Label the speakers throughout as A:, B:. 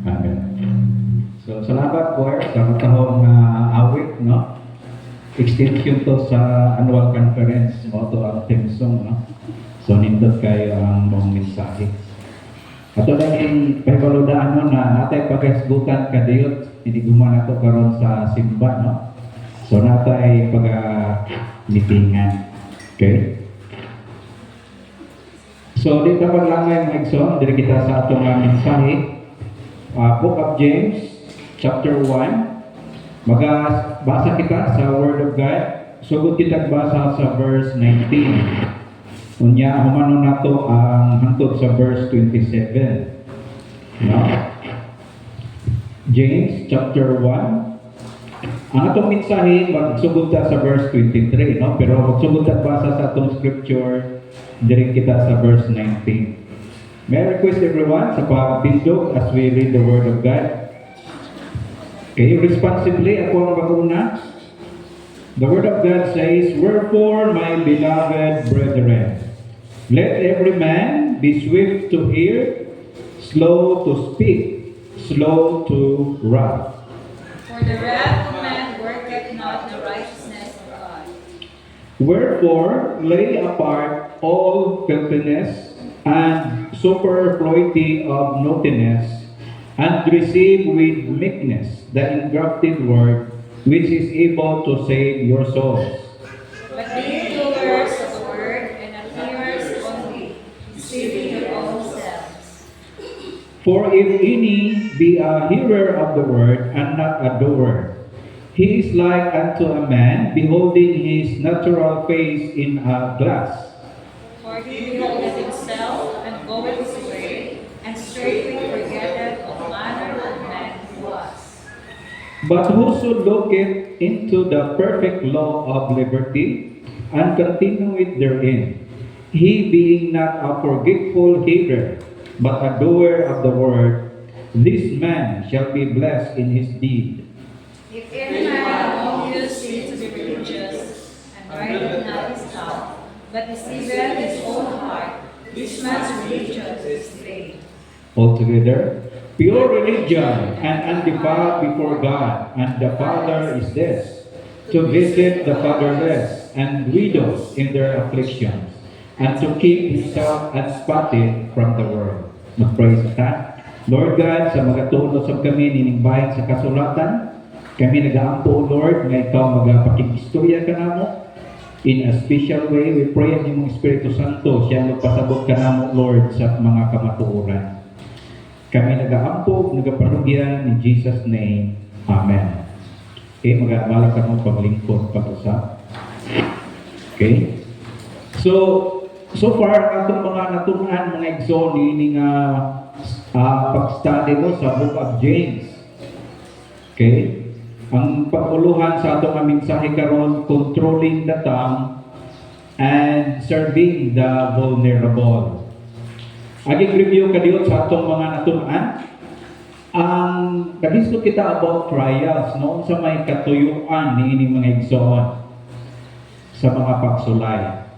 A: Amen. So, salamat po sa matahong awit, no? Extension to sa annual conference mo to ang theme song, no? So, nindot kayo ang mong mensahe. Ato lang yung pahibaludaan mo na natay pagkasgutan ka diyot, hindi gumawa na to karon sa simba, no? So, natay pag-meetingan. Okay? So, dito paglangay mga igsoon, dito kita sa atong mensahe. Book of James, chapter 1. Magbasa kita sa Word of God. Sugod kita basa sa verse 19. Unya, humano na to ang hantod sa verse 27. No? James, chapter 1. Ang atong mensahe, magsugod ta sa verse 23. No? Pero magsugod ta basa sa atong scripture, direct kita sa verse 19. May I request everyone sa pagtindog as we read the Word of God. Okay, responsibly, ako ang mag-una. The Word of God says, "Wherefore, my beloved brethren, let every man be swift to hear, slow to speak, slow to wrath.
B: For the wrath of man worketh not the righteousness of God.
A: Wherefore, lay apart all filthiness and superfluity of naughtiness, and receive with meekness the engrafted word, which is able to save your souls.
B: But be doers of the word, and not hearers only, deceiving your own selves.
A: For if any be a hearer of the word, and not a doer, he is like unto a man beholding his natural face in a glass.
B: For he beholdeth himself, and goeth his way, and straightway forgetteth what manner of man he was.
A: But whoso looketh into the perfect law of liberty, and continueth therein, he being not a forgetful hearer, but a doer of the word, this man shall be blessed in his deed.
B: If any man among you seem to be religious, and brideth not his tongue, but deceiveth his own heart, this man's religion is vain.
A: Altogether, pure religion and undefiled before God and the Father is this, to visit the fatherless and widows in their afflictions, and to keep himself unspotted from the world. Mag-praise ka. Lord God, sa magatunos sa kami niningbayan sa kasulatan, kami nag-aampo, Lord, na ikaw magpakikistorya ka namo. In a special way, we pray ang imong Espiritu Santo, siya magpasabot ka namo, Lord, sa mga kamatuoran. Kami nag-aampog, nagapanugyan in Jesus' name. Amen. Okay, mag-aamala ka mong paglingkod pag-usap. Okay? So far, atong mga natunan, mga igsoon, ini nga pag-study mo sa Book of James. Okay? Ang paguluhan sa atong mensahe karon, controlling the tongue and serving the vulnerable. Aging review kadiyot sa atong mga natunan. Ang kagisto kita about trials, noon sa may katuyuan ni ining mga igsoon sa mga pagsulay.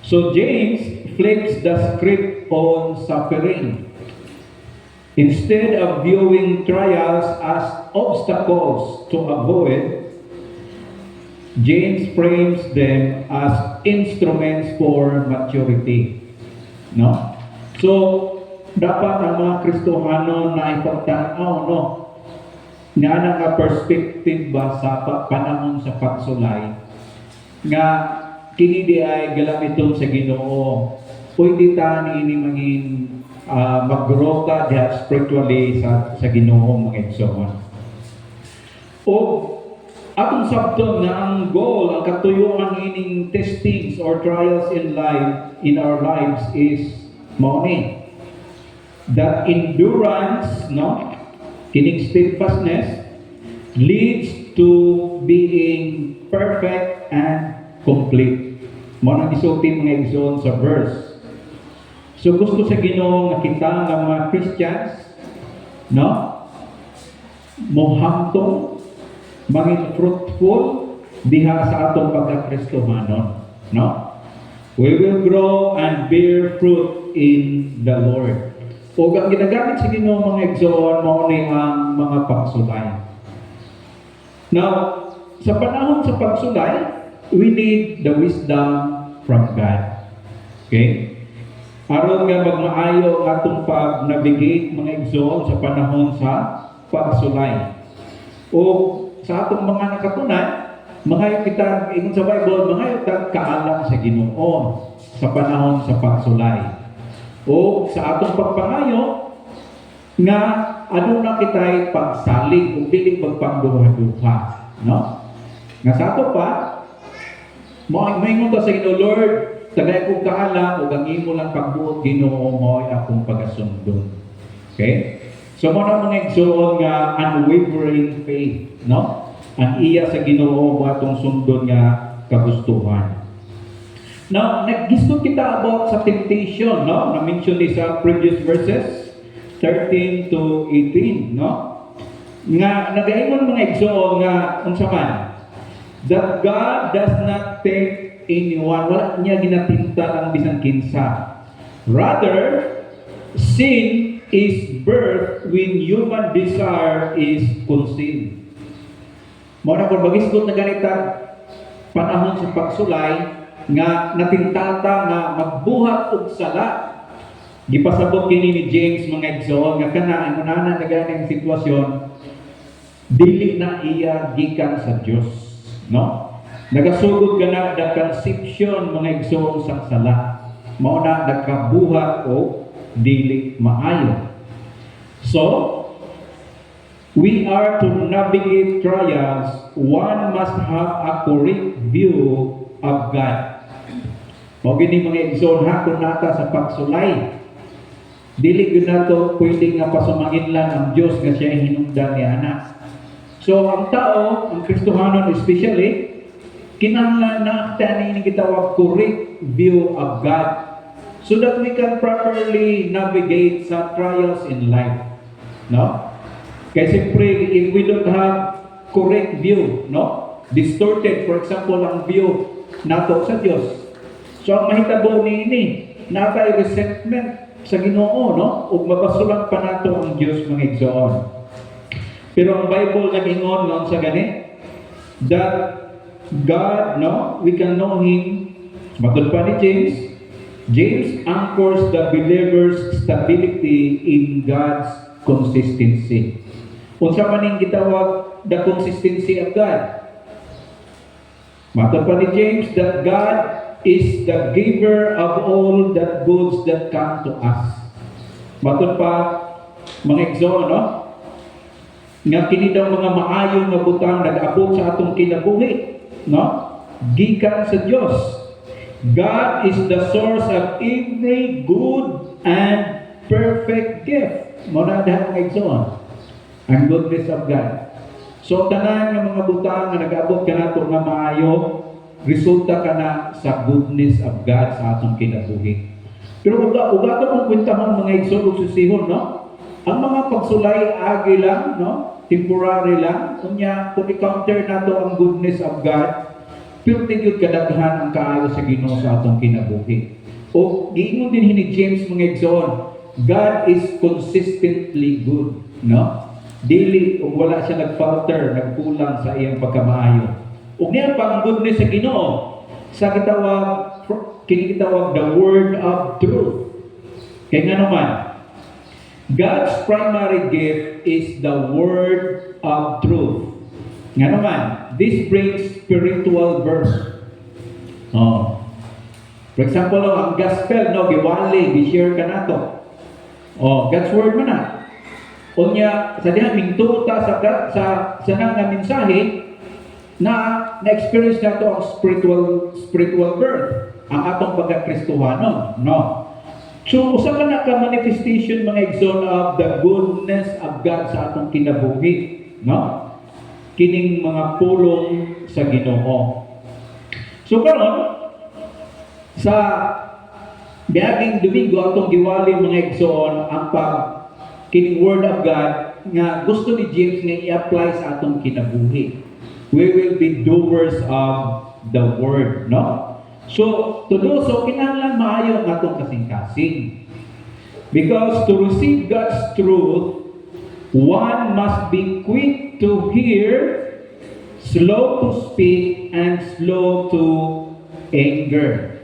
A: So James flips the script on suffering. Instead of viewing trials as obstacles to avoid, James frames them as instruments for maturity. No? So, dapat ang mga Kristohano na ipagtanaw, no? Nga nga perspective ba sa panahon sa pagsulay, nga kini di ay galamiton sa Ginoo, pwede ta ni mangin mag-grow ta diha spiritually sa Ginoo mga igsoon. O atong sabton na ang goal, ang katuyuan ining testings or trials in our lives is money. The endurance, no? Kining steadfastness leads to being perfect and complete. Mo nang isulti mga igsoon sa verse. So gusto sa Ginoo nga kita nga mga Christians, no? Mohamtong maging fruitful diha sa atong pagka-Kristohanon, no? We will grow and bear fruit in the Lord. O ang ginagamit sa Ginoo mga igsoon mao ni ang mga pagsulay. Now, sa panahon sa pagsulay, we need the wisdom from God. Okay? Aron nga magmaayo ang atong pag-navigate mga igsoon sa panahon sa pagsulay. O sa atong mga nakatunan, mga kita ingon sa Bible, mga itag kaalam sa Ginoo sa panahon sa pagsulay. O sa atong pagpangayo nga ano na kita'y pagsalig kung piling magpangduha-duha, no? Nga sa ato pa, maingon ta sa Ginoo, Lord, tagay ko kaala o ang imo lang pagbuot Ginoo mo ay akong pagasundon. Okay? So mo na mga igsoon nga unwavering faith, no? Ang iya sa Ginoo mo atong sundon nga kagustuhan. Now, nag-gusto kita about sa temptation, no? Na-mention ni sa previous verses, 13 to 18, no? Nga, nag-aingon mga igsoon nga, unsa man, that God does not take anyone, wala niya ginatinta ang bisan kinsa. Rather, sin is birth when human desire is conceived. Muna kung bagisgot na ganita, panahon sa pagsulay, nga natintata nga magbuhat og sala. Gipasabot kini ni James mga igsoon nga kana ang unana na ganing sitwasyon dili na iya gikan sa Dios, no? Nagasugod kana the conception mga igsoon sa sala. Mao na nagkabuhat o dili maayo. So, we are to navigate trials. One must have a correct view of God. O gini mga igsoon ha, kung nata sa pagsulay, dili yun nato pwede nga pasumangin lang ang Diyos nga siya hinungdan ni anak. So ang tao, ang Kristohanon especially, kinahanglan na tanin gitawag correct view of God so that we can properly navigate sa trials in life. No? Kaya siyempre, if we don't have correct view, no? Distorted, for example, ang view nato sa Diyos. So ang mahitabo ni natay resentment sa Ginoo, no? Ug mabasulan pa nato ang Dios mga igsoon. Pero ang Bible nag-ingon noon sa gani that God, no, we can know Him. Matod pa ni James anchors the believer's stability in God's consistency. Unsa man ning gitawag the consistency of God? Matod pa ni James that God is the giver of all the goods that come to us. Matod pa mga igsoon, no? Nga kini daw mga maayong nga butang nag-abot sa atong kinabuhi, no? Gikan sa Dios. God is the source of every good and perfect gift. Muna dahil mga igsoon, ang goodness of God. So tanan nga mga butang nga nag-abot kanato nga maayo, resulta kana sa goodness of God sa atong kinabuhi. Pero ugato kung kwentahon mga igsoon ug susihon, no? Ang mga pagsulay agi lang, no? Temporary lang. Kunya kung i-counter nato ang goodness of God, pero tingod kadaghan ang kaayo sa Ginoo sa atong kinabuhi. O giingon din ni James mga igsoon, God is consistently good, no? Dili ug wala siya nagfalter, nagkulang sa iyang pagkamaayo. Ug niya pang goodness sa Ginoo sa kitawag the word of truth. Kaya nga naman, God's primary gift is the word of truth. Nga naman, this brings spiritual birth. Oh. For example, ang gospel, no, giwali, gi-share ka na to. Oh, God's word man na. Unya, sa diha mingtuta sa nga mensahe na na-experience nato ang spiritual birth, ang atong pagka-Kristohanon, no? So, usa ka na ka manifestation mga igsoon of the goodness of God sa atong kinabuhi, no? Kining mga pulong sa Ginoo. So karon sa biaging Domingo atong giwali mga igsoon ang kining word of God nga gusto ni James nga i-apply sa atong kinabuhi. We will be doers of the word, no? So, to do so, kinahanglan maayo ang atong kasing-kasing. Because to receive God's truth, one must be quick to hear, slow to speak, and slow to anger.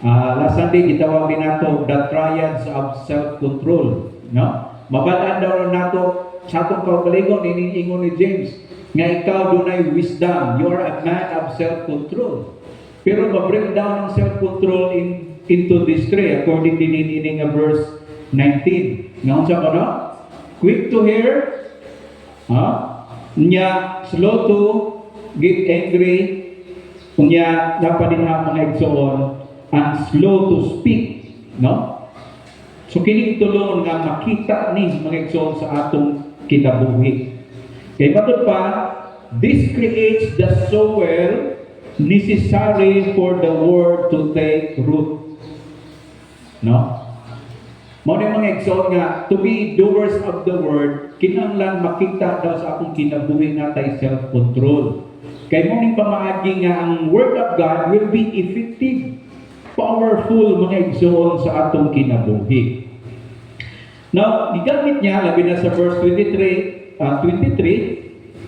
A: Last Sunday, gitawag din nato the triads of self-control. No? Mabalaan daw nato sa atong kaugalingon, iniingon ni James, nga ikaw dunay wisdom. You are a man of self-control. Pero ma-breakdown ang self-control into these three, according to in verse 19. Nga unsa ba no? Quick to hear, slow to get angry, kunya napadinha mga igsoon, and slow to speak, no? So kining tulong nga makita ni mga igsoon sa atong kinabuhi. Kay matud pa, this creates the soil necessary for the word to take root. No? Mao ni mga igsoon nga to be doers of the word, kinahanglan makita daw sa atong kinabuhi natay self-control. Kay mo ning pamaagi nga ang word of God will be effective, powerful mga igsoon sa atong kinabuhi. Now, gigamit niya labi na sa verse 23,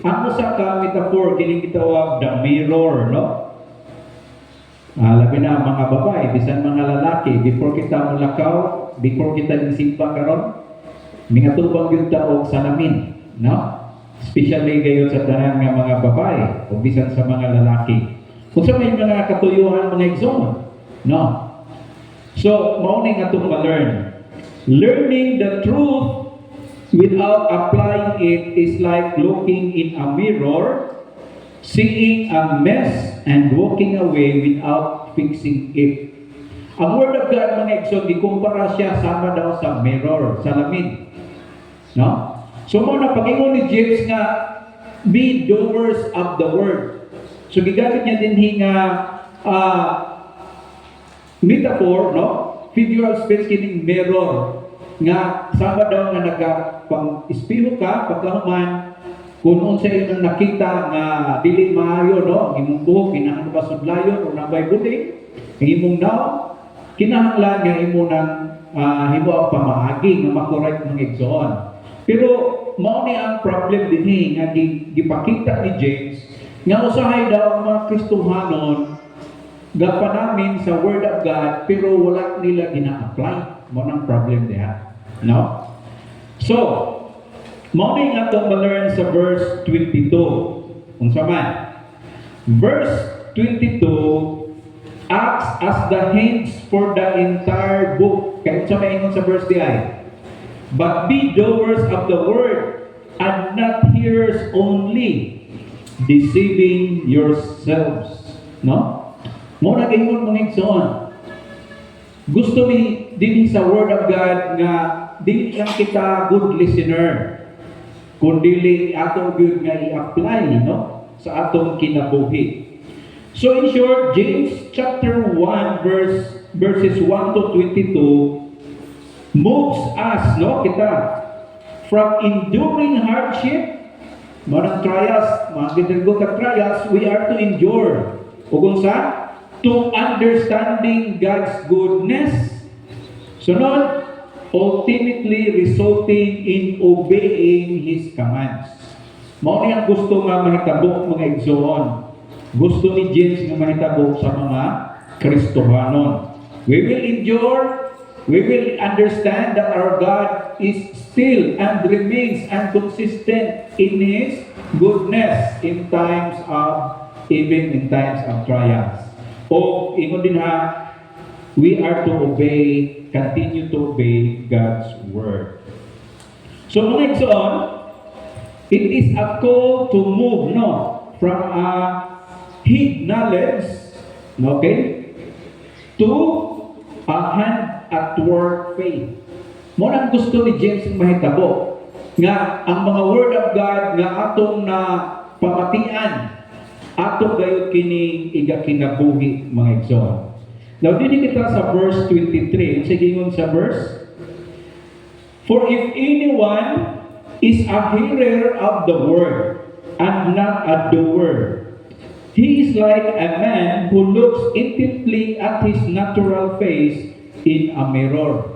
A: ang usa ka metaphor kining gitawag the mirror, no? Labi na mga babae, bisan mga lalaki, before kita mulakaw, before kita nisimpa karon, mingatubang gyud ta og salamin, no? Especially gayon sa tanan nga mga babae o bisan sa mga lalaki. Kung sa may mga katuyuhan mga igsoon, no? So, mao ni nga itong ma-learn. Learning the truth without applying it is like looking in a mirror, seeing a mess, and walking away without fixing it. Ang Word of God, mga igsoon, ikumpara siya sama daw sa mirror, salamin. No? So, muna, pag-ingon ni James nga, be doers of the Word. So, gigamit niya din nga metaphor, no? Figural speech kining mirror nga sama daw nga nagapang-ispiho ka pagkahuman kung unsa imong nakita nga dili maayo, no? Imong buhok kinahanglan ba sudlayon o nabay bulig, imong daw kinahanglan nga imo nang himo ang pamaagi nga makorek ng igsoon. Pero mao ni ang problem dinhi nga gipakita ni James nga usahay daw ang mga Kristohanon gapa namin sa Word of God, pero wala nila gina-apply. Mo nang problem niya. No? So, mo ni nga itong ma-learn sa verse 22. Kung man. Verse 22 acts as the hinge for the entire book. Kaya sa maingon sa verse di ay, but be doers of the Word, and not hearers only, deceiving yourselves. No? Mo na gingon mga igsoon. Gusto ni din sa Word of God nga dili lang kita good listener, kundi ato gyud nga i-apply, no, sa atong kinabuhi. So in short, James chapter 1 verses 1 to 22 moves us, no, kita from enduring hardship, mga trials, mga ginagawa ka trials, we are to endure. O kung sa to understanding God's goodness, sunod, ultimately resulting in obeying His commands. Mao ni ang gusto nga mahitabo mga igsoon. Gusto ni James nga mahitabo sa mga Kristohanon. We will endure, we will understand that our God is still and remains and consistent in His goodness in times of, even in times of trials. O ingon din ha, we are to obey, continue to obey God's Word. So mga igsoon, it is a call to move, no, from a hid knowledge, okay, to a hand at work faith. Mo nang gusto ni James mahitabo nga ang mga Word of God nga atong na pamatian ato gayud kini igakinabuhi mga igsoon. Now dili kita sa verse 23, sige ngon sa verse, for if anyone is a hearer of the word and not a doer, he is like a man who looks intently at his natural face in a mirror.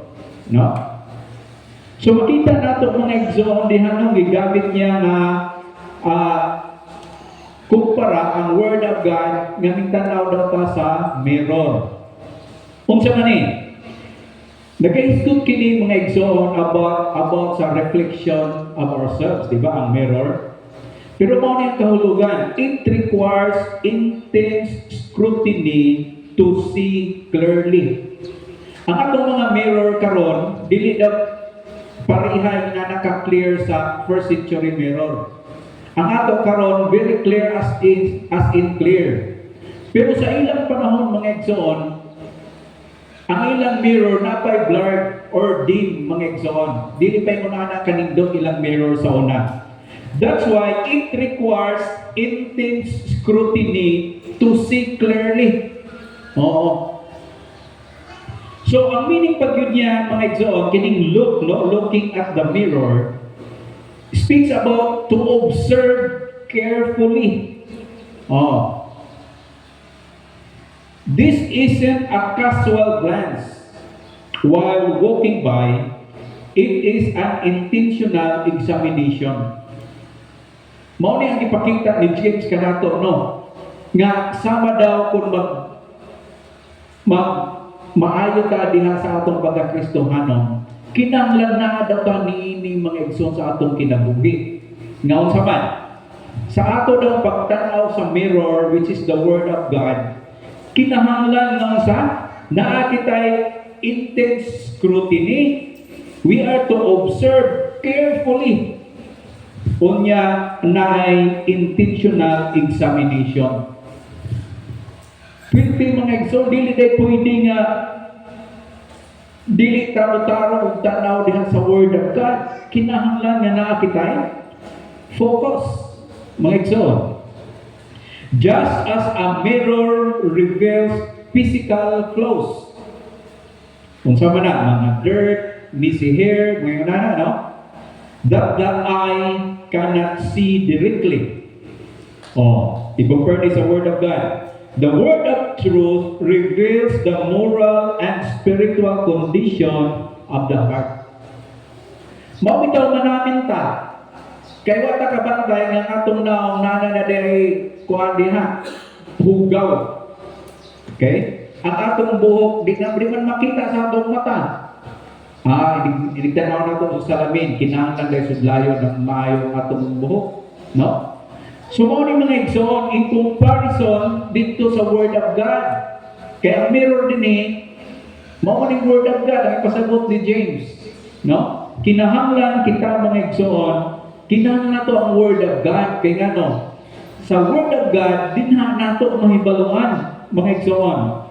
A: No? So makita nato mga igsoon dihanong gigamit niya nga kumpara ang Word of God nga mitanaw daw ta sa mirror. Unsa man ni? Nagaisgot kini mga igsoon about sa reflection of ourselves, di ba, ang mirror? Pero mao ni kahulugan, it requires intense scrutiny to see clearly. Ang atong mga mirror karon dili daw pareha nga naka-clear sa first century mirror. Ang ato karon very clear as in clear. Pero sa ilang panahon mga igsoon, ang ilang mirror napay blurred or dim mga igsoon. Dili pay mo na kanindot ilang mirror sa una. That's why it requires intense scrutiny to see clearly. Oo. So ang meaning pag yun niya mga igsoon, kining looking at the mirror speaks about to observe carefully. Oh. This isn't a casual glance while walking by. It is an intentional examination. Mao ni ang ipakita ni James kanato no nga sama daw kung maayo ka diha sa atong pagka-Kristohanon, kinahanglan na daw ta niini mga igsoon sa atong kinabuhi. Nga unsa man? Sa ato daw pagtanaw sa mirror, which is the Word of God, kinahanglan nga sa naa kitay intense scrutiny. We are to observe carefully. Unya naay intentional examination. Pilpi mga igsoon, dili day pwede nga dili taro-taro ug tanaw diha sa Word of God. Kinahanglan nga naa kitay focus mga igsoon. Just as a mirror reveals physical flaws. Kung sama na, mga dirt, messy hair, mga nana, no? That the eye cannot see directly. Oh, i-compare this sa Word of God. The Word of truth reveals the moral and spiritual condition of the heart. Mabitaw man namin ta. Kaya wata kabantay nga atong naong nana na diri kuan diha hugaw. Okay? Ang atong buhok di man makita sa atong mata. Iligtanaw na ito sa salamin, kinahanglan dahil sudlayo ng maayong atong buhok. No? So, mao ni mga igsoon, in comparison dito sa Word of God. Kaya ang mirror din mao ni Word of God, ang pasagot ni James. No? Kinahanglan kita mga igsoon, kinahanglan nato ang Word of God. Kaya nga no, sa Word of God, dinha nato mahibaluan, mga igsoon,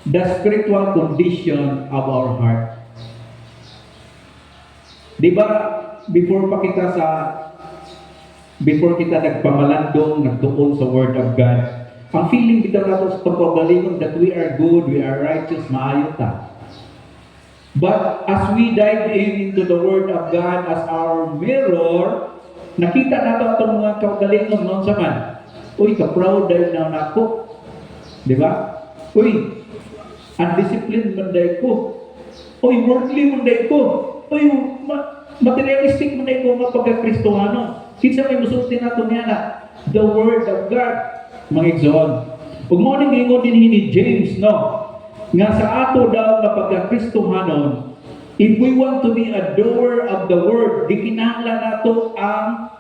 A: the spiritual condition of our heart. Di ba, before kita nagpamalandong, nagtuon sa Word of God, ang feeling bitaw nato sa pagkagalingon that we are good, we are righteous, maayo ta. But as we dive into the Word of God as our mirror, nakita nato itong mga kagalingon noon sa man. Uy, ka-proud dahil na nako. Di ba? Uy, undisciplined man dahil ko. Uy, worldly man dahil ko. Uy, materialistic man dahil ko nga pagka-Kristohano. Kinsa may musulti nato niya na the Word of God, mga igsoon. Ug mo ning gingon din ni James, no? Nga sa ato daw nga pagka-Kristohanon, if we want to be a doer of the Word, di kinahanglan nato ang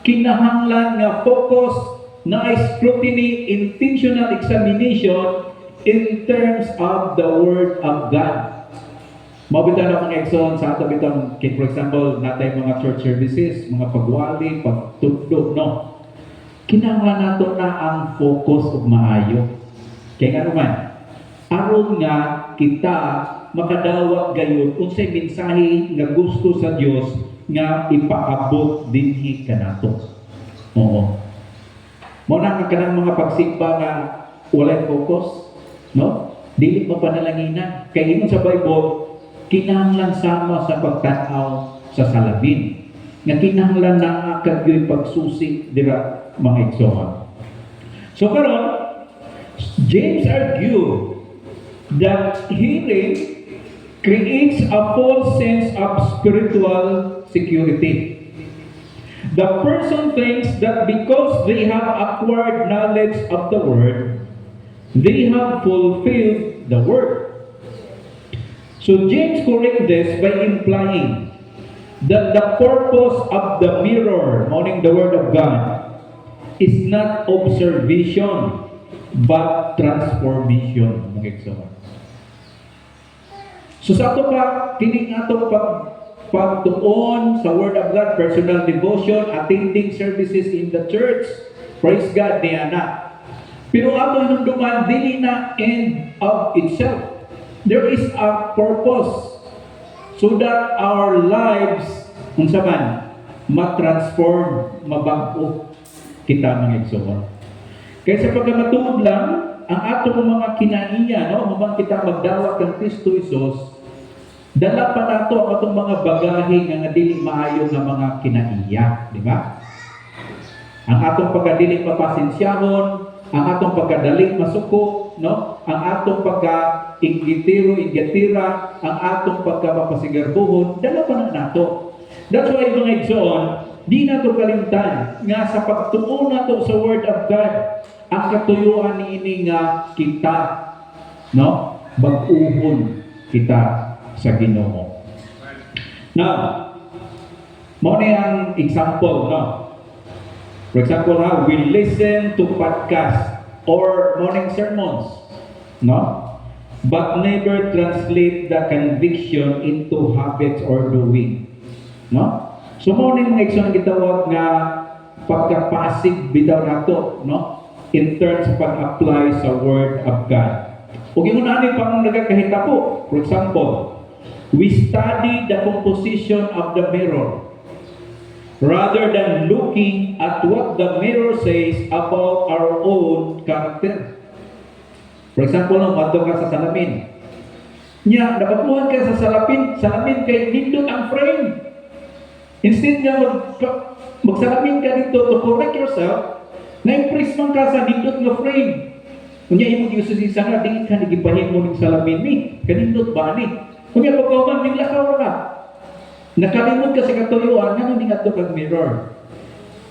A: kinahanglan nga focus na scrutiny, intentional examination in terms of the Word of God. Mabita na mga igsoon sa ato bitang, for example, natay mga church services, mga pagwali, pagtudlo, no? Kinahanglan nato na ang focus ug maayo. Kaya nga naman, aron nga kita makadawat gayon unsay mensahe nga gusto sa Dios nga ipaabot dinhi kanato. Oo. Mao na kanang mga pagsigba nga walay focus, no? Dili mapanalangina. Kay ingon sa Bible, kinahanglan sama sa pagtanaw sa salamin. Nga kinahanglan na kagyoy pagsusi dira mga igsoon. So karon, James argued that hearing creates a false sense of spiritual security. The person thinks that because they have acquired knowledge of the Word, they have fulfilled the Word. So James corrects this by implying that the purpose of the mirror, meaning the Word of God, is not observation, but transformation. So sa ato pa, kining ato pagtuon sa Word of God, personal devotion, attending services in the church, praise God, niya na. Pero ato hinumduman, dili na end of itself. There is a purpose so that our lives, unsa man, matransform, mabago kita mga igsoon. Kaya sa pagkamatuod lang, ang atong mga kinaiya, no, humang kita magdawat ng Kristo Jesus, dala pa nato ang atong mga bagahe nga dili maayo nga mga kinaiya, di ba? Ang atong pagkadiling mapasensyahon, ang atong pagkadaling masuko, no? Ang atong pagka-inggitiro-inggitira, ang atong pagkapapasigarbuhon, dala pa na nato. That's why mga igsoon, di nato kalimtan nga sa pagtuon nato sa Word of God, ang katuyuan niini nga kita, no? Bag-uhon kita sa Ginoo. Now, mo ni ang example, no? For example, we listen to podcast or morning sermons, no? But never translate the conviction into habits or doing, no? So morning mga igsoon gitawag nga pagka-passive bitaw nato, no? In terms of pag-apply sa Word of God. Ug ingon ani pang nagakahita po. For example, we study the composition of the mirror rather than looking at what the mirror says about our own character. For example, madto ka sa salamin. Nya, napapuhan ka sa salamin kay nindot ang frame. Instead nga magsalamin ka dito to correct yourself, na-impress man ka sa nindot nga frame. Kunya imong gisusisa nga, di ka nagipahin mo ng salamin ni, kanindot ba ni? Kunya pagkauman, niglakaw ka. Nakalimot ka sa katuyuan, nga nung nga kag mirror.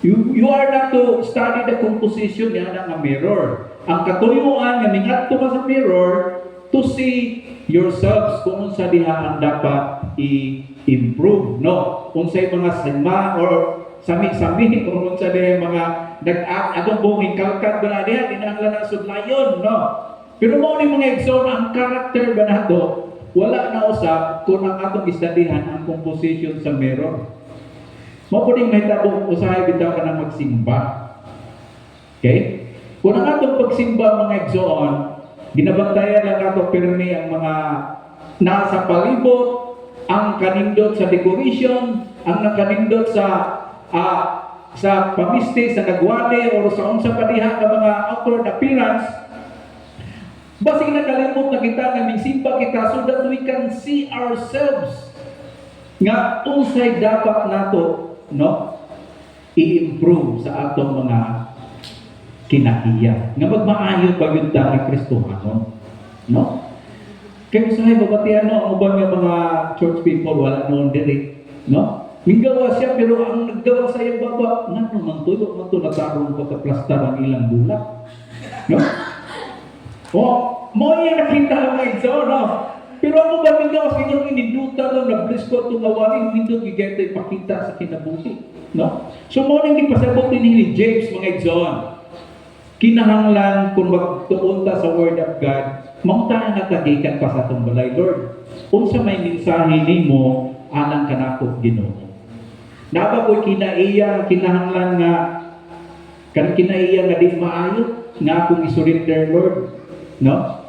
A: You are not to study the composition niya ng mirror. Ang katuyuan nga mingat ka sa mirror to see yourselves kung sa diha ang dapat i-improve, no? Unsay mga sigma or sami-sami kung unsa diha mga atong buong kalkat ba na diha dinahanglan ng sudlayon, no? Pero mo ni mga igsoon ang character ba nato wala na usab kung ang atong istadihan ang composition sa mirror. Mo po ding mahitabo usahay bitaw ka na magsimba. Okay? Kung ang atong pagsimba mga igsoon, ginabantayan lang ato pirmi ang mga nasa palibot, ang kanindot sa decoration, ang nakanindot sa pamiste, sa nagwali, o sa unsa pa diha ka mga outward appearance. Basig nakalimot na kita nga mingsimba kita so that we can see ourselves nga unsay dapat nato, no, i-improve sa atong mga kinaiya nga magmaayo pa gyud ta ni Kristohanon, no? Kaya usahay babatian no ang ubang nga mga church people wala noon diri, no? Minggawa siya pero ang naggawa sa iyang baba ngano man tulo man to natarong pagka-plastar ang ilang bulak, no? Mo yung nakita ng igsoon, no? Pero ako ba mingaw sa inyong ininduta no, na-bless ko itong awarin, hindi gigeta ipakita sa kinabuti, no? So mo nang ipasabot din ni James mga igsoon. Kinahanglan kung magtuunta sa Word of God, maunta na natagikan pa sa itong balay, Lord. Unsa may mensahe nimo alang kanako Ginoo. Naba ko'y kinaiya, kinahanglan nga, kinaiya nga di maayo, nga akong isurrender, Lord. No?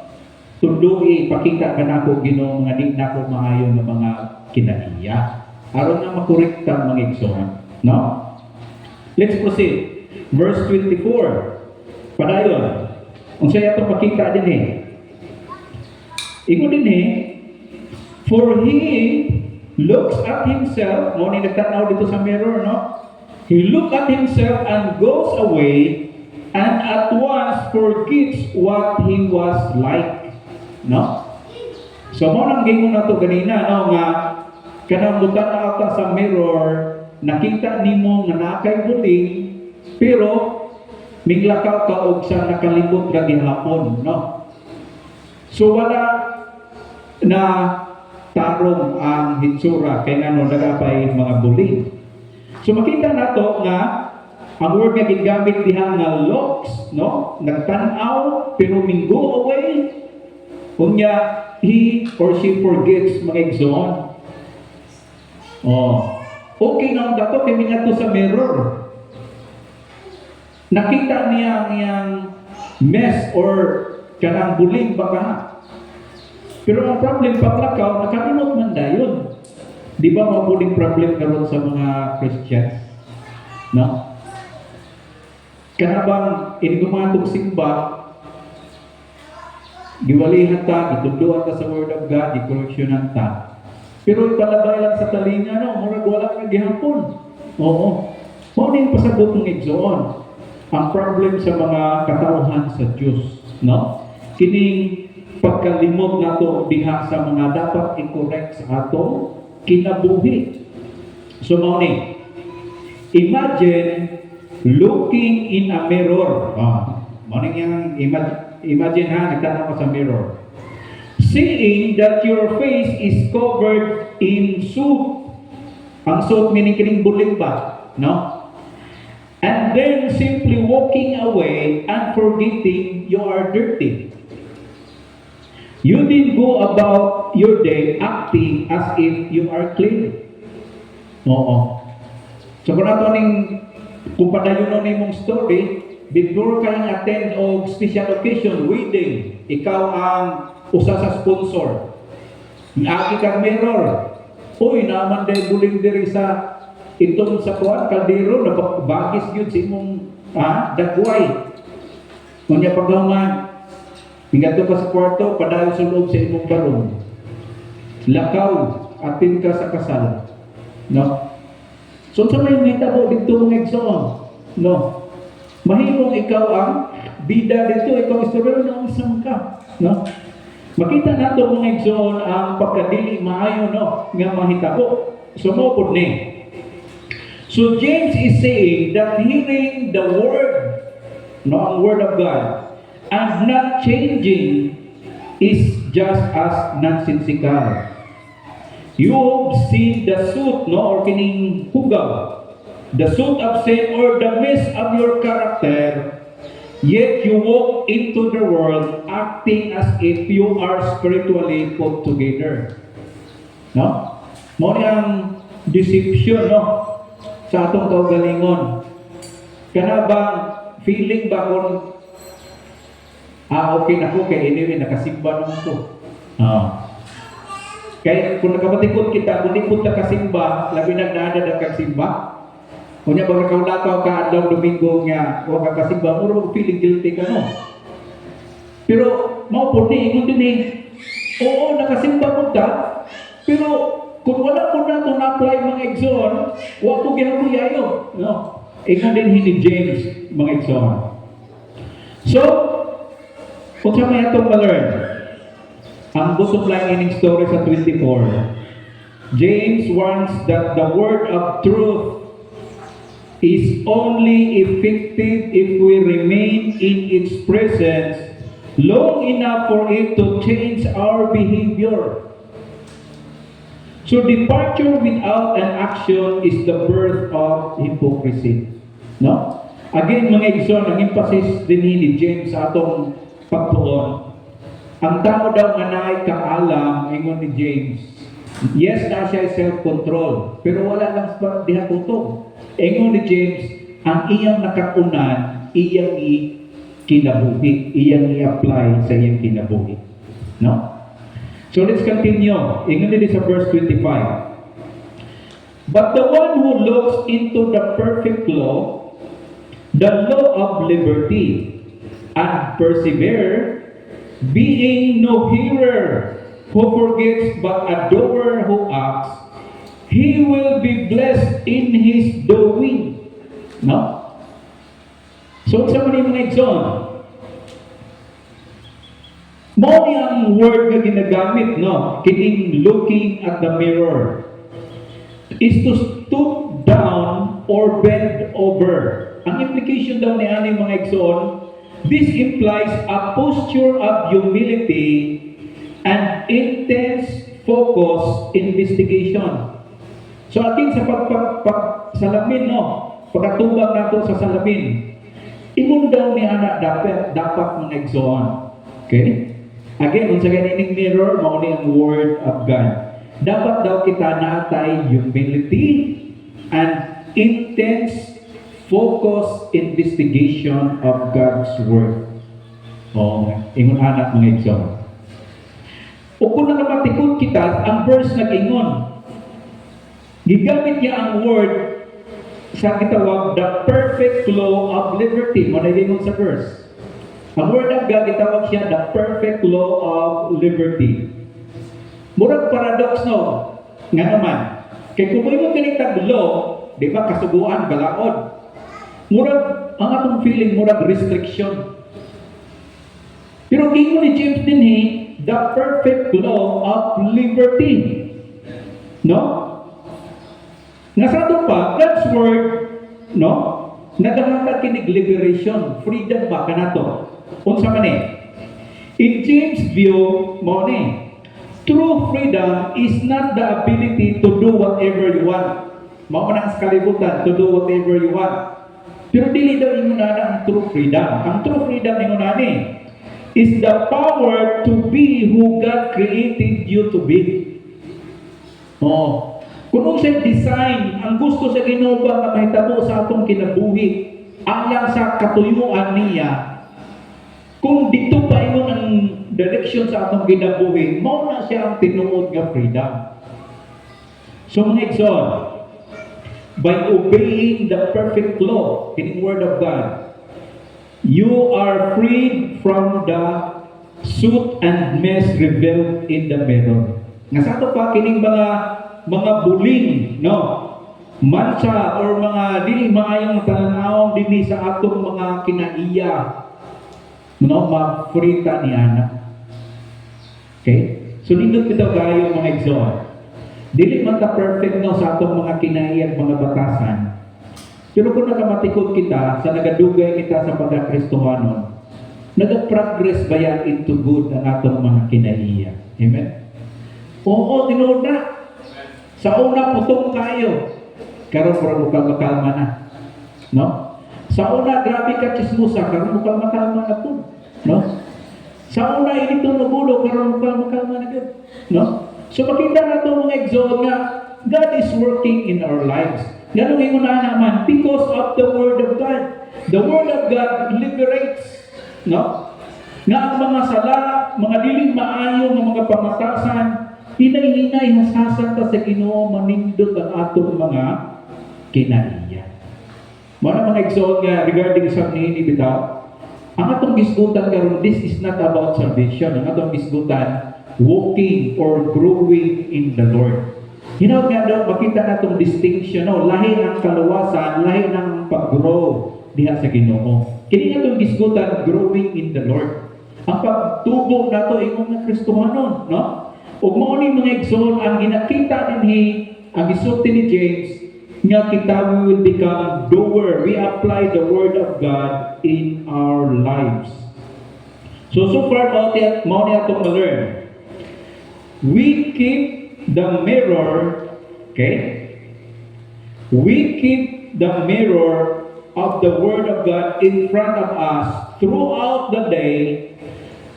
A: Tundui, pakita ka na ako, Ginoo, mga di na ako maayo ng mga kinaiya. Aron na makorekta mga igsoon. No? Let's proceed. Verse 24. Padayon. Kung siya itong makita din eh. Iko din eh. For he looks at himself, no, nagtanaw dito sa mirror, no? He look at himself and goes away and at once forgets what he was like. No? So mo nang gingon nato ganina no nga kanang butan na ata sa mirror, nakita nimo nga nakay buling pero miglakaw ka og sa nakalibot ra gihapon, no? So wala na tarong ang hitsura kay ngano nagapay mga buling. So makita nato nga ang word nga gigamit diha nga looks, no? Nagtan-aw pero minggo away. Unya he or she forgets mga igsoon. Oh. Okay na dato kay mingadto sa mirror. Nakita niya ang iyang mess or kanang buling baka. Pero ang problem paglakaw, nakalimot man dayon. Di ba mabuling problem karon sa mga Christians? No? Kanabang inigumatong simba, giwalihan ta, itunduan ta sa Word of God, i-correctionan ta. Pero ibalabay lang sa talinga, no? Murag wala nga gihapon. Oo. Mao ning pasabot ng igsoon. Ang problem sa mga katauhan sa Diyos, no? Kining pagkalimot nato diha sa mga dapat i-correct sa ato kinabuhi. So mao ni. Imagine looking in a mirror. Mao ning yang imagine ha, nagtanaw ka sa mirror. Seeing that your face is covered in soot. Ang soot meaning kining buling ba, no? And then simply walking away and forgetting you are dirty. You didn't go about your day acting as if you are clean. Oo. So kung nato kung padayon ni mong story, before kayong attend o special occasion, wedding, ikaw ang usa sa sponsor. Agi kang mirror. Uy, naman dahil buling diri sa itong sa kuwan, kaldero, nabagis yun sa imong dagway. Kunya paghaman, hingga ka sa kwarto, padayon sa loob sa imong barong. Lakaw, atin ka sa kasal. No? So sa may mitabo dito ng igsoon. No? Mahimong ikaw ang bida dito, ikaw istoryo na isang ka. No? Makita nato mga igsoon ang pagkadili maayo no nga mahitabo. Sumupod ni. So James is saying that hearing the word, no, ang word of God, and not changing is just as nonsensical. You've seen the suit, no, or kining hugaw, the suit of sin or the mess of your character, yet you walk into the world acting as if you are spiritually put together. No? Mo ang deception, no? Sa atong kaugalingon. Kana bang feeling ba kung okay na ko kay anyway nakasimba naman ko. Kaya kung nakabatikot kita, kung di punta kasimba, labi nagdada na kasimba. Kunya ba nakaulakaw ka adlaw Domingo nga o kakasimba, muro feeling guilty ka no. Pero mao po ni ingon din oo nakasimba punta, pero kung wala po na itong na-apply mga igsoon, huwag po gihabuyayo. No? Ingon din ni James, mga igsoon. So, kung sa may itong ma-learn, ang bottom line in story sa 24, James warns that the word of truth is only effective if we remain in its presence long enough for it to change our behavior. So departure without an action is the birth of hypocrisy. No? Again, mga igsoon, ang emphasis din ni James sa atong pagtuon. Ang tao daw nga naay kaalam, ingon ni James. Yes, na siya self-control, pero wala lang sa diha tutong. Ingon ni James, ang iyang nakakunan, iyang kinabuhi, iyang i-apply sa iyang kinabuhi. No? So let's continue. Ingon din sa verse 25. But the one who looks into the perfect law, the law of liberty, and persevere, being no hearer who forgets but a doer who acts, he will be blessed in his doing. No? So sa mga igsoon, Mao ni ang word nga ginagamit, no? Kining looking at the mirror is to stoop down or bend over. Ang implication daw ni ani mga igsoon, this implies a posture of humility and intense focus investigation. So atin sa salamin, no? Pagkatubag nato sa salamin, ingon daw ni ana dapat mga igsoon. Okay? Again, kung sa ganining mirror, mao ni ang word of God. Dapat daw kita natay humility and intense focused investigation of God's Word. O, ingon anak mga igsoon. O kung nakapatikod kita, ang verse nag-ingon, gigamit niya ang word sa gitawag, the perfect law of liberty. Mo na ingon sa verse. Ang word of God, gitawag siya, the perfect law of liberty. Murag paradox, no? Nga naman, kay kung mo ganitag law, di ba, kasuguan, balaod. Murag, ang atong feeling, murag restriction. Pero ingon ni James din, the perfect law of liberty. No? Nasado pa, God's word, no? Nagamatag kinig liberation, freedom ba kanato? Unsa man in James' view, mo ni, true freedom is not the ability to do whatever you want. Mao man ang kalibutan, to do whatever you want. Pero dili daw ingon na ang true freedom. Ang true freedom ingon na is the power to be who God created you to be. Oh, kung siya design, ang gusto sa Ginoo ba na mahitabo sa atong kinabuhi, alang sa katuyuan niya, kung dito pa ingon ang direction sa atong kinabuhi, mao na siya ang tinuod nga freedom. So mga igsoon, by obeying the perfect law in the Word of God, you are freed from the soot and mess revealed in the mirror. Nga sa ito pa, kining mga buling, no? Mansa or mga dili maayong tanawang dili sa atong mga kinaiya, no? Mafrita ni ana. Okay? So, nindot bitaw kayo mga igsoon. Dili man ta perfect no sa atong mga kinaiya mga batasan. Pero kung nakamatikod kita sa nagadugay kita sa pagkakristohanon, nag-progress ba yan into good ang atong mga kinaiya? Amen? Oo, tinuod na. Sa una, putong kayo. Karon para makalma na. No? Sa una, grabe ka chismusa. Karon makalma na po. No? Sa una, inito nubulo. Karon makalma na yun. No? So makita na ito mga igsoon nga, God is working in our lives. Ganun yung una naman, because of the Word of God. The Word of God liberates, no? Nga ang mga sala, mga diling maayo, mga pamatasan, hinay-hinay, hasasan ta sa Ginoo, manindot ang atong mga kinaiya. Mga igsoon nga, regarding sa nini bitaw, ang atong gisgutan karon, this is not about salvation. Ang atong gisgutan, walking or growing in the Lord. Hinaw nga daw, makita na itong distinction, no? Lahi ng kaluwasan, lahi ng pag-grow diha sa Ginoo. Kini nga itong gisgutan, growing in the Lord. Ang pagtubo na ito, ingon nga Kristohanon, no? Ug mao ni mga igsoon, ang ginakita dinhi, ang gisulti ni James, nga kita we will become doer. We apply the Word of God in our lives. So far, mao ni atong ma-learn. We keep the mirror, okay? We keep the mirror of the Word of God in front of us throughout the day,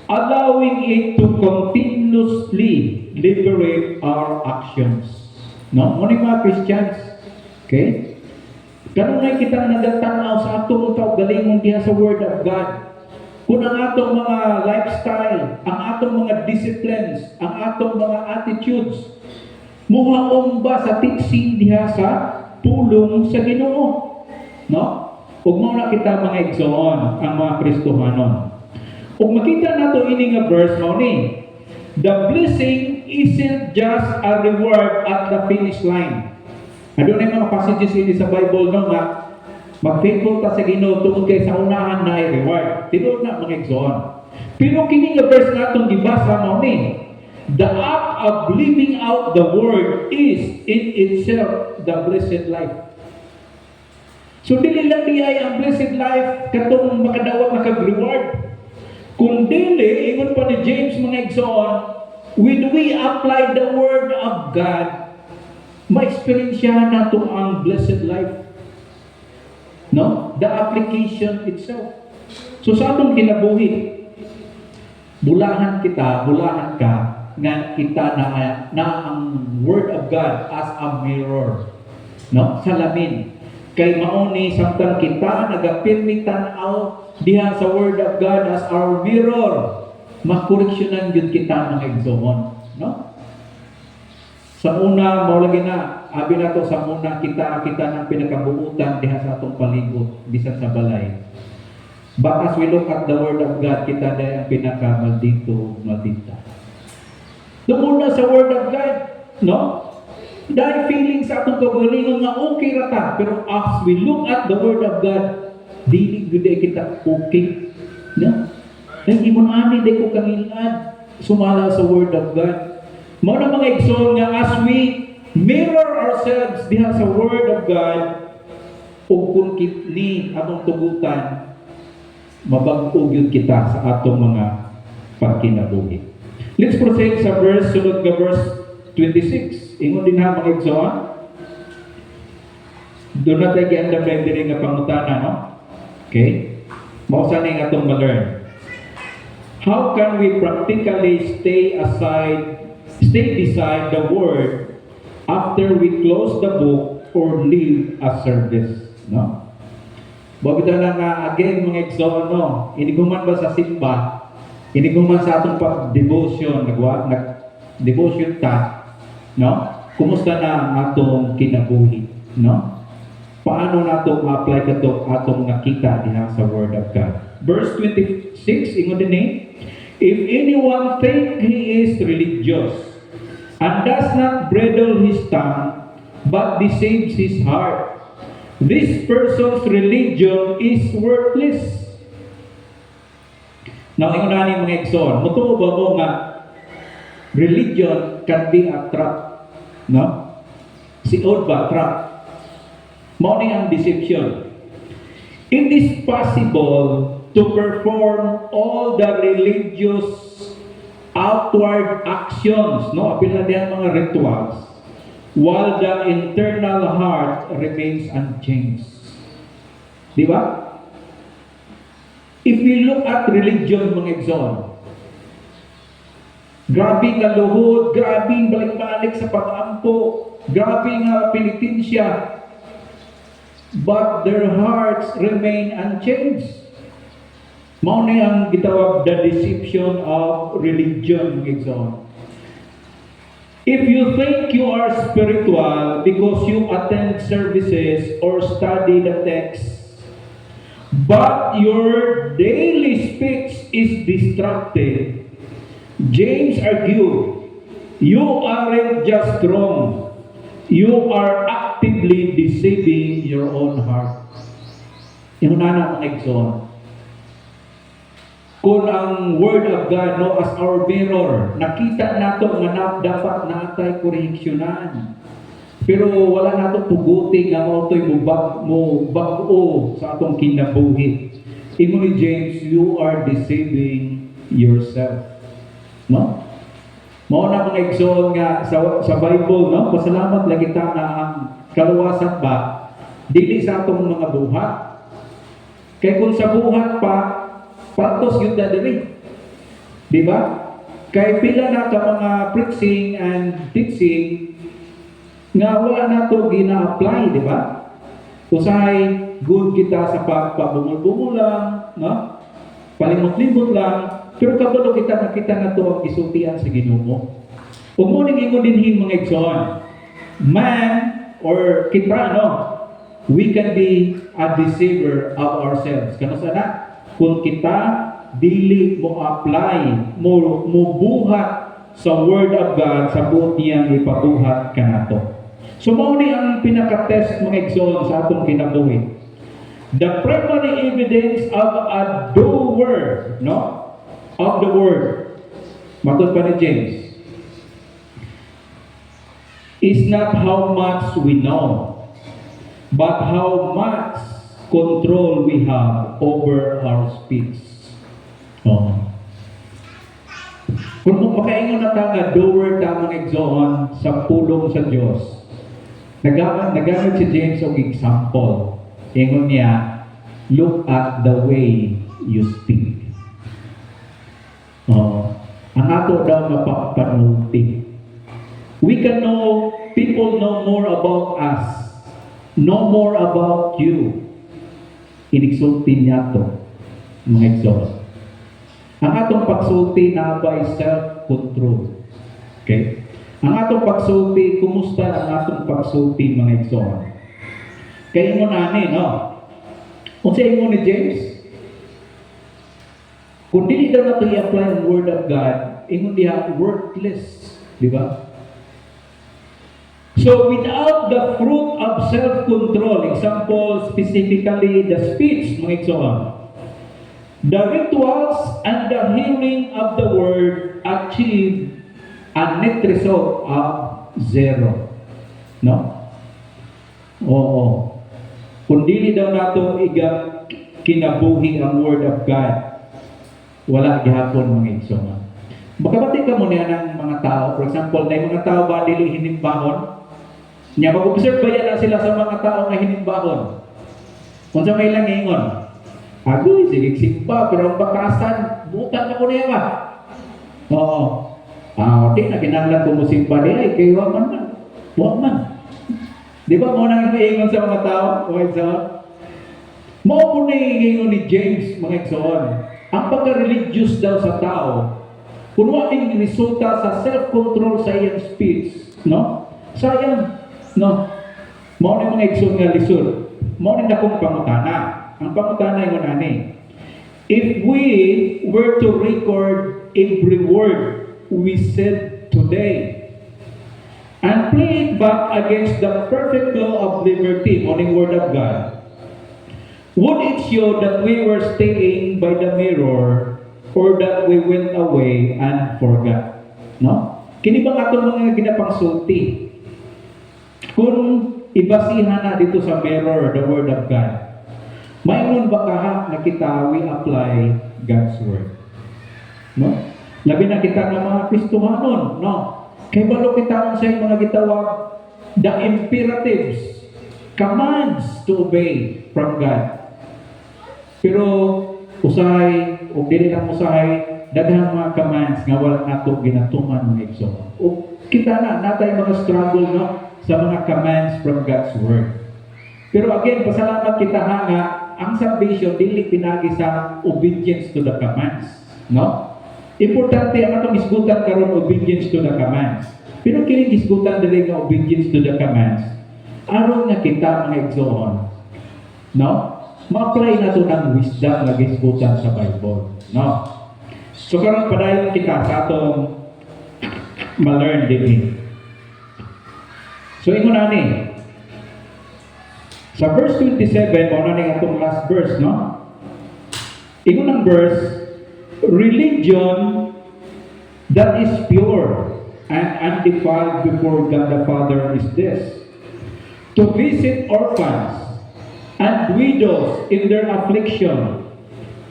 A: allowing it to continuously liberate our actions. No? Muna mga Christians, okay? Ganun na kita nagatanaw sa atong kaugalingon diha sa Word of God. Kung ang atong mga lifestyle, ang atong mga disciplines, ang atong mga attitudes, muhaong ba sa teaching diha sa pulong sa Ginoo? No? Ug mao na kita mga igsoon, ang mga Kristohanon. Ug makita nato ini nga verse mao ni, the blessing isn't just a reward at the finish line. Adunay mga passages ini sa Bible no nga mag-faithful ta sa Ginoo tungod kay sa unahan na reward. Tinuod na mga igsoon. Pero kini nga verse natong gibasa mo ni, the act of living out the word is in itself the blessed life. So dili lang diay ang blessed life katong makadawat na kag-reward. Kung dili, ingon pa ni James mga igsoon, when we apply the word of God, ma-experiensyahan nato ang blessed life. No? The application itself. So sa atong kinabuhi, bulahan ka, nga kita na ang Word of God as a mirror. No? Salamin. Kay mauni samtang kita nagapirmi tan-aw diha sa Word of God as our mirror, makoreksyonan gyud kita mga igsoon. No? Sa una, maulagi na, abi na to sa una, kita ng pinakabuutan diha sa atong palibot, bisan sa balay. But as we look at the Word of God, kita dahil ang maldita. Dumuna sa Word of God, no? Dahil feeling sa atong kagalingon nga okay rata, pero as we look at the Word of God, dili gyud kita okay. No? Dahil ibon ani day ko kangilad, sumala sa Word of God. Mao na mga igsoon nga as we mirror ourselves diha sa Word of God, ug kung kitni atong tugutan, mabag-o gyud kita sa atong mga pagkinabuhi. Let's proceed sa sulod nga verse 26. Ingon din ha mga igsoon. Doon na tayo giandam na diri nga pangutana, no? Okay? Mao sa ning atong ma-learn. How can we practically stay beside the word after we close the book or leave a service, no? Babita na nga again mga igsoon, no? Iniguman ba sa simba? Iniguman sa atong pag-devotion, devotion ta, no? Kumusta na ang atong kinabuhi, no? Paano nato ma-apply kato atong nakita diha sa Word of God? Verse 26, ingon din if anyone think he is religious and does not bridle his tongue, but deceives his heart, this person's religion is worthless. Now, ingon na ni mga igsoon, mutuo ba mo nga religion can be a trap, no? Si old ba trap? Mao ni ang deception. It is possible to perform all the religious outward actions, no? Apil na diyan mga rituals, while the internal heart remains unchanged. Di ba? If we look at religion, mga igsoon, grabe nga luhod, grabe balik-balik sa pag-ampo, grabe nga penitensya, but their hearts remain unchanged. Mao ni ang gitawag the deception of religion, mga igsoon. If you think you are spiritual because you attend services or study the text, but your daily speech is distracted, James argued, you aren't just wrong, you are actively deceiving your own heart. Yung nana mga igsoon, kung ang Word of God, no, as our mirror, nakita nato nga dapat natay koreksyonan. Pero wala nato puguti nga mo to'y mo bag-o sa atong kinabuhi. Ingon ni James, you are deceiving yourself. No? Mao na mga igsoon nga sa Bible, no? Pasalamat lagi ta na ang kaluwasan ba dili sa atong mga buhat. Kay kung sa buhat pa patos yun dali. Di ba? Kay pila na ka mga preaching and teaching nga wala na ito gina-apply, di ba? Usahay, good kita sa pagpabungol-bungol lang, no? Palimot-limot lang, pero kabalo kita nakita na ito ang isultian sa Ginoo. Umuning ingon din mga igsoon, man, or kita, no? We can be a deceiver of ourselves. Kano sana? Kung kita dili mo apply, mo buhat sa Word of God, sa buot niyang ipabuhat ka nato. So mao ni ang pinaka-test mga igsoon sa atong kinabuhi. The primary evidence of a doer, no? of the word, matod pa ni James, is not how much we know, but how much control we have over our speech. Oh. Kung makaingon na ta nga doer tamang exoon sa pulong sa Dios, nagamit si James og example. Ingon niya, look at the way you speak. Oh, ang ato daw mapapanulti. We can know, people know more about us, know more about you. Inigsulti niya to, mga exoon. Ang atong pagsulti na by self-control. Okay? Ang atong pagsulti, kumusta ang atong pagsulti, mga igsoon? Kaya mo nani, no? Kung sa ingon ni James, kung dili daw nato i-apply ang Word of God, ingon diha, worthless. Di ba? So, without the fruit of self-control, example, specifically the speech, mga igsoon, the rituals and the hearing of the word achieve a net result of 0. No? Oo. Kung dili daw nato kinabuhi ang word of God, wala gihapon mga igsoon. Makabati ka mo niya ng mga tao. For example, na mga tao ba dili hinimbahon? Nya mag-observe ba yan na sila sa mga tao na hinimbahon? Kung sa may lang ingon, agoy, sige simpa, pero ang bakasan, butan na ko niya ba? Oo. Di na kinahanglan ko mo simpa di ay, kay waman man. Waman. Di ba mo nang iingon sa mga tao, mga igsoon? Mo po na iingon ni James, mga igsoon. Ang pagka-religious daw sa tao, kung wating resulta sa self-control sa iyang speech, no? Sayang, no? Mo na mga igsoon nga lisod. Mo na akong pangutana. Ang pangutana yung ani. If we were to record every word we said today and play it back against the perfect law of liberty, morning word of God, would it show that we were staying by the mirror or that we went away and forgot? No? Kini ba atong mga ginapangsulti? Kung ibasihan na dito sa mirror, the word of God, mayroon ba kaha na kita we apply God's word? No? Labi na kita ng mga Kristohanon, no? Kay balo kita sa mga gitawag the imperatives, commands to obey from God. Pero usahay o dili lang usahay daghang mga commands nga wala nato ginatuman mga igsoon. O kita na natay mga struggle, no, sa mga commands from God's word. Pero again, pasalamat kita nga ang salvation dili pinagi sa obedience to the commands, no? Importante ang atong isgutan karon obedience to the commands. Pero kini isgutan dili nga obedience to the commands, aron nga kita mga igsoon, no? Ma-apply na to ng wisdom nga gisgutan sa Bible, no? So karon padayon kita sa atong ma-learn din. So ingon ani sa verse 27, muna na itong last verse, no? Ingon ang verse, religion that is pure and undefiled before God the Father is this: to visit orphans and widows in their affliction,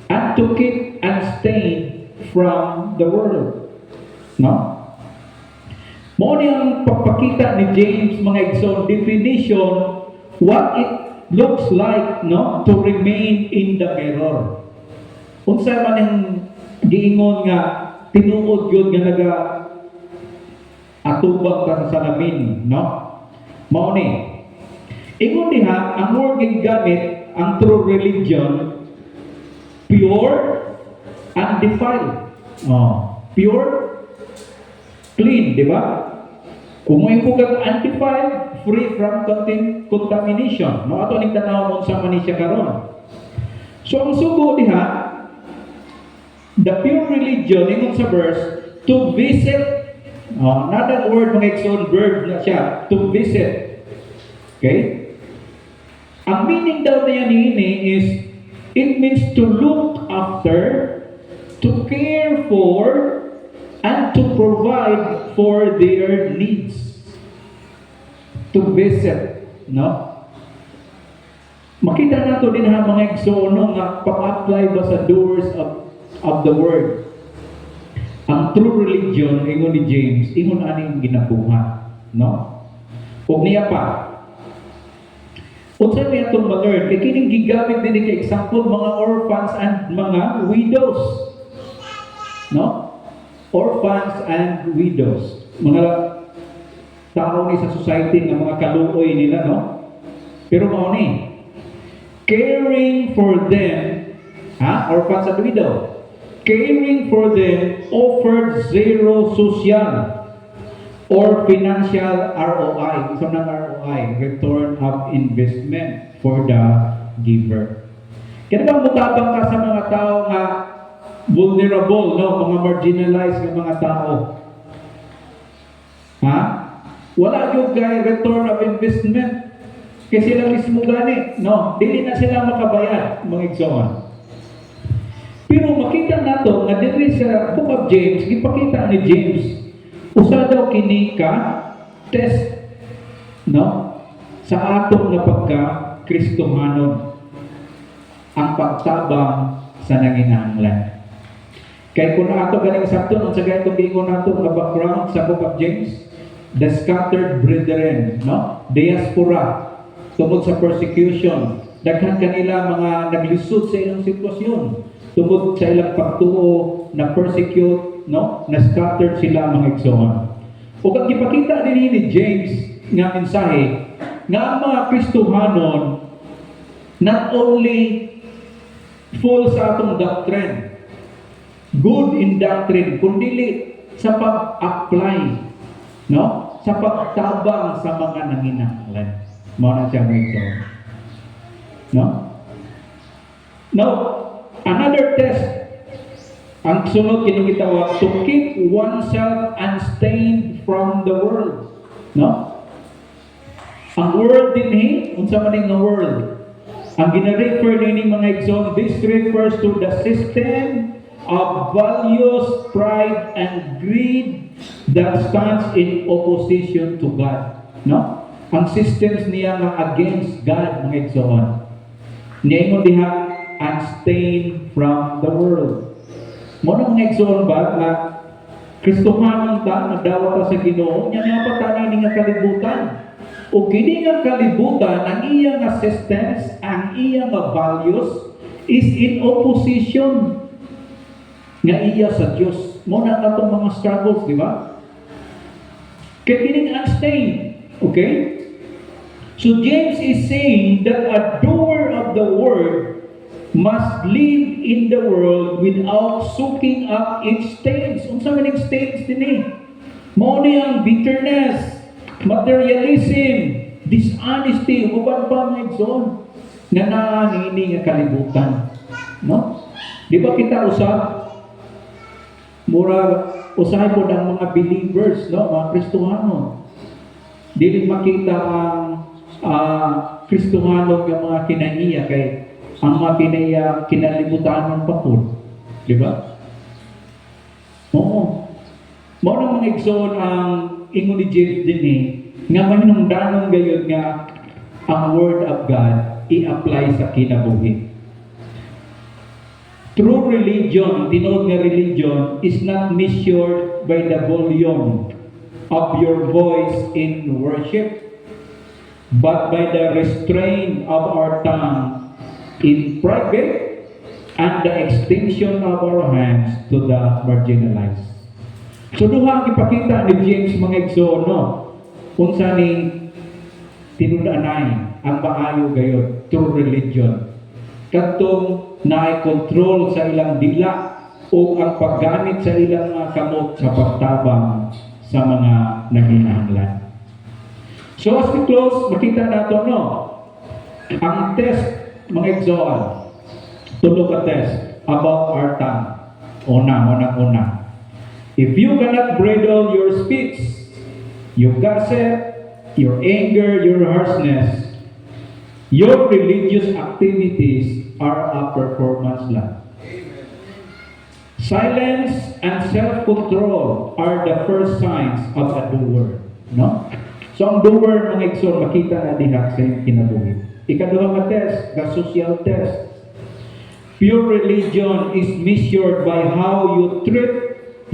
A: and to keep unstained from the world. No? Mo niyang pagpakita ni James, mga igsoon, definition what it looks like, no, to remain in the mirror. Unsa man ang giingon nga tinuod gyud nga naga atubang ka sa salamin, no? Mao ni. Ingon diha ang word gamit ang true religion, pure and defiled. Pure, clean, di ba? Kung may pugag undefiled, free from contamination. No, ato ning tanaw sa man siya karon. So ang sugo diha, the pure religion ingon sa verse, to visit, another word mga igsoon, verb na siya, to visit. Okay? Ang meaning daw niya niini is, it means to look after to care for and to provide for their needs. To visit, no? Makita nato din ha mga igsoon nga pang-apply ba sa doers of the word. Ang true religion, ingon ni James, ingon ani ang ginabuhat, no? Ug niya pa. Unsa niya itong ma-learn? Kaya kining gigamit din kay example mga orphans and mga widows. No? Orphans and widows. Mga tao ni sa society nga mga kaluoy nila, no? Pero mao ni caring for them, orphans and widow. Caring for them offered zero social or financial ROI. So ng ROI, return of investment for the giver. Kaya bang mutabang ka sa mga tao nga vulnerable, no? Mga marginalized ng mga tao. Wala yung kay return of investment. Kasi sila mismo gani, no? Dili na sila makabayad, mga igsoon. Pero makita nato nga diri sa Book of James, gipakita ni James, usa daw kini ka test, no? Sa atong nga pagka Kristohanon, ang pagtabang sa nanginahanglan. Kay kung ato galing sakto unsa gay itong giingon nato nga background sa Book of James, the scattered brethren, no? Diaspora tungod sa persecution. Daghan kanila mga naglisod sa ilang sitwasyon tungod sa ilang pagtuo na persecute, no? Na scattered sila mga igsoon. Ug ang gipakita dinhi ni James nga mensahe nga ang mga Kristohanon not only full sa atong doctrine, good in doctrine, kundi sa pag-apply, no? Sa pagtabang sa mga nanginahanglan. Mao na siya ito. No? Now, another test. Ang sunod kini gitawag to keep oneself unstained from the world. No? Ang world dinhi, unsa man nga world? Ang gina-refer ni mga igsoon, this refers to the system of values, pride, and greed that stands in opposition to God. No? Ang systems niya nga against God, mga igsoon. Niya mo diha, unstained from the world. Muna mga igsoon ba, na Kristohanon ta, nagdawat ta sa Ginoo, niya nga patani ni nga kalibutan. O kini nga kalibutan, ang iya nga systems, ang iya nga values, is in opposition nga iya sa Diyos. Muna nga itong mga struggles, di ba? Kaya kining unstained, okay? So James is saying that a doer of the word must live in the world without soaking up its stains. Unsa man ang stains dinhi? Mao ni ang bitterness, materialism, dishonesty, uban pa mga igsoon nga naanini nga kalibutan. No? Di ba kita usab mura usahay po ng mga believers, no? Mga Kristohanon. Dili makita ang Kristohanon nga mga kinaiya kay ang mga kinaiya kinalibutan pa po. Di ba? Oo. Mao nang mga igsoon ang ingon ni James dinhi nga mahinungdanon gayud nga ang word of God i-apply sa kinabuhi. True religion, tinuod nga religion, is not measured by the volume of your voice in worship, but by the restraint of our tongue in private and the extension of our hands to the marginalized. So duha ang ipakita ni James mga igsoon, no? Unsa ning tinud-anay ang maayo gayud true religion. Kadtong naay-control sa ilang dila o ang paggamit sa ilang mga kamot sa pagtabang sa mga nanginahanglan. So as we close, makita nato no, ang test mga igsoon, tulo ka test about our tongue. Una. If you cannot bridle your speech, your gossip, your anger, your harshness, your religious activities are a performance lang. Silence and self-control are the first signs of a doer. No? So ang doer, mga igsoon, makita na diha sa iyong kinabuhi. Ikaduha nga test, the social test. Pure religion is measured by how you treat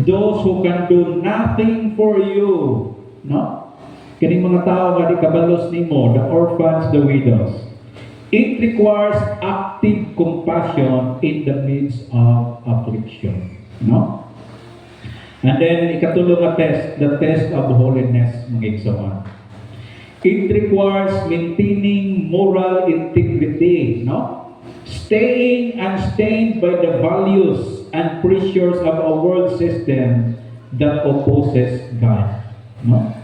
A: those who can do nothing for you. No? Kaning mga tao nga di kabalos nimo, the orphans, the widows. It requires active compassion in the midst of affliction. No? And then, ikatulong nga test, the test of holiness, mga igsoon. It requires maintaining moral integrity, no? Staying unstained by the values and pressures of a world system that opposes God. No?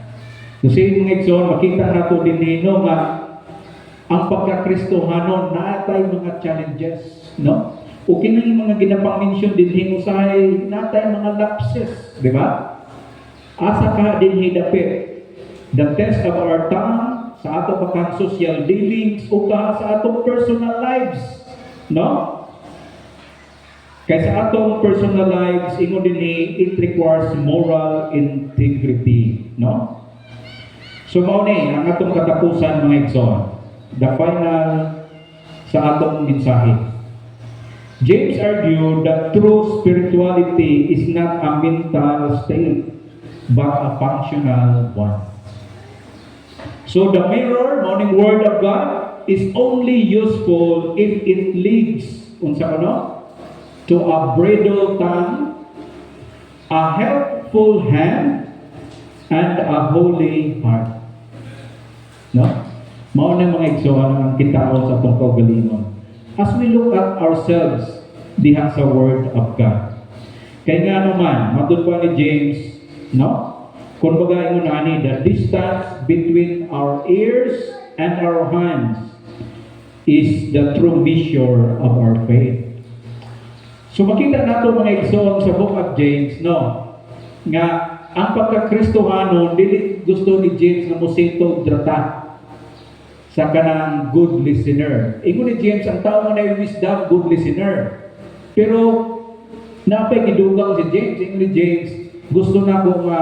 A: Kasi mga igsoon, makita nato din nino nga ang pagkakristohanon natay mga challenges, no? O kinang mga ginapang-mention din hinusay natay mga lapses, di ba? Asa ka din hidapit. The test of our tongue sa ato pagkang social dealings o sa atong personal lives, no? Kaya sa atong personal lives, ingon din it requires moral integrity, no? So mao ni ang atong katapusan, mga igsoon. The final sa atong mensahe. James argued that true spirituality is not a mental state, but a functional one. So the mirror, morning word of God, is only useful if it leads unsa ano? To a bridle tongue, a helpful hand, and a holy heart. No? Mao na mga igsoon ang kitaon sa atong kaugalingon. As we look at ourselves diha sa Word of God. Kaya nga naman, matud pa ni James, no? Kung baga ingon ani, the distance between our ears and our hands is the true measure of our faith. So makita nato mga igsoon sa book of James, no? Nga ang pagkakristohanon dili gusto ni James nga mosito drata sa kanang good listener. Ingon ni James, ang tao nga na wisdom, good listener. Pero, napay gidugang si James. Ingon ni James, gusto na ko nga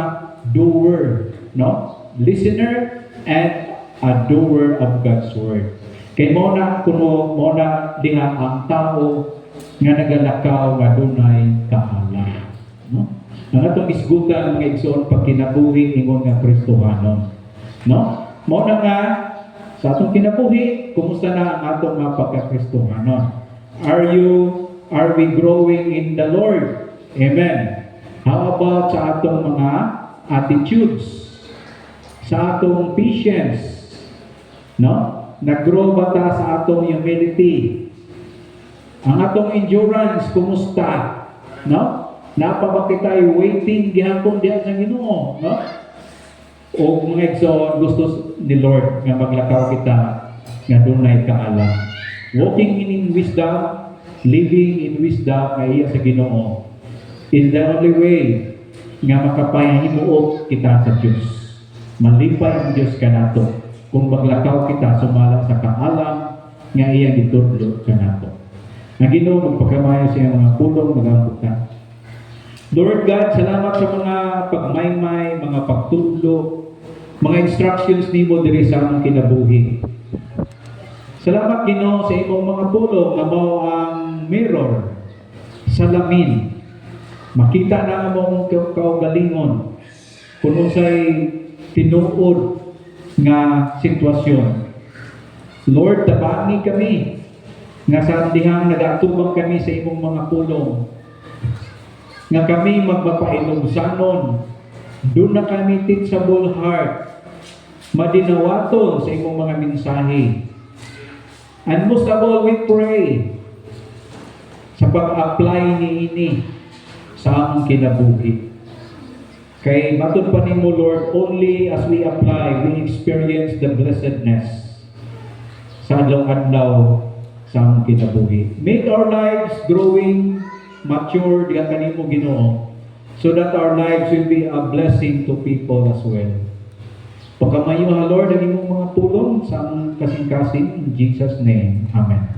A: doer, no? Listener and a doer of God's word. Kay mo na, kuno mo na diha ang tao nga nagalakaw nga dunay kaalam. No? Ang atong isgutan, mga igsoon, pagkinabuhi ingon nga Kristohanon. No? Mo na nga, sa atong kinabuhi, kumusta na ang atong mga pagkakristohanon? Are we growing in the Lord? Amen. How about sa atong mga attitudes? Sa atong patience? No? Nag-grow ba ta sa atong humility? Ang atong endurance, kumusta? No? Napa ba kita'y waiting gihapon diyan sa Ginoo? No? O mga igsoon, gusto ni Lord nga maglakaw kita nga dunay kaalam. Walking in wisdom, living in wisdom nga iya sa Ginoo is the only way nga makapahimuot kita sa Dios. Malipay ang Dios kanato kung maglakaw kita sumala sa kaalam nga iya gitudlo kanato. Ang Ginoo magpagkamayo sa iyang mga pulong magambutan. Lord God, salamat sa mga pagmaymay, mga pagtudlo, mga instructions nimo diri sa among kinabuhi. Salamat Ginoo sa imong mga pulong nga mao ang mirror, salamin. Makita na among kaugalingon kung unsay tinuod nga sitwasyon. Lord, tabani kami nga sa dihang nagatubang kami sa imong mga pulong. Nga kami magpapainumsanon, doon na kami teachable heart, madinawaton sa imong mga mensahe. And most of all, we pray sa pag-apply niini sa among kinabuhi. Kay matud pa nimo Lord, only as we apply, we experience the blessedness sa adlaw-adlaw sa among kinabuhi. Make our lives growing mature diha kanimo Ginoo, so that our lives will be a blessing to people as well. Pagkamayo ha Lord ang imong mga pulong sa among kasing-kasing, in Jesus name, Amen.